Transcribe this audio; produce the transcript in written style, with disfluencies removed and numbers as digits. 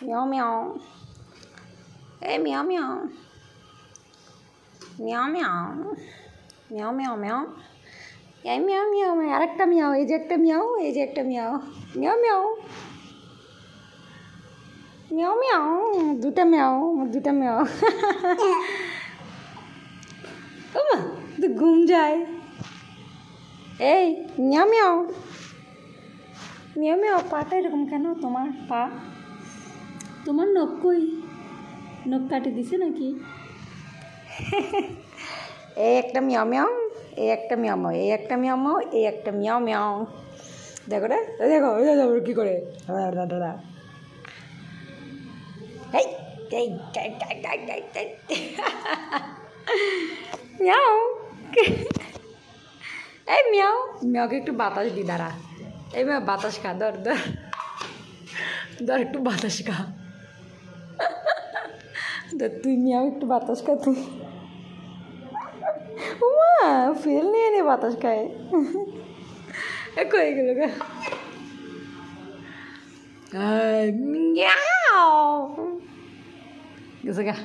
Miao মিয়াও এই মিয়াও মিয়াও মিয়াও মিয়াও মিয়াও মিয়াও মিয়াও এই মিয়াও মিয়াও আরেকটা মিয়াও, এই যে একটা মিয়াও, এই যে একটা মিয়াও, মিয়াও মিয়াও মিয়াও মিয়াও, দুটা মিয়াও, দুটা মিয়াও। ও মা, তো ঘুম যায়। এই মিয়াও মিয়াও মিয়াও মিয়াও, পাটা এরকম কেন তোমার? পা তোমার নখ কই? নখ কাটে দিছে নাকি? এই একটা মিয়াও মিয়াও, এই একটা মিয়াও মিয়াও, এই একটা মিয়াও মিয়াও, এই একটা মিয়াও মিয়াও। দেখো রে, দেখো কী করে দাদা। এই মিয়াও, এই মিয়াও মিয়াওকে একটু বাতাস দি, দাঁড়া। এই মিয়া বাতাস খা, ধর ধর ধর, একটু বাতাস খা। তুই মিয়াও একটু বাতাস খা তুই। মা ফেল নিয়ে নে বাতাস খায়। কই গেল গা? মিয়াও গেছে গা।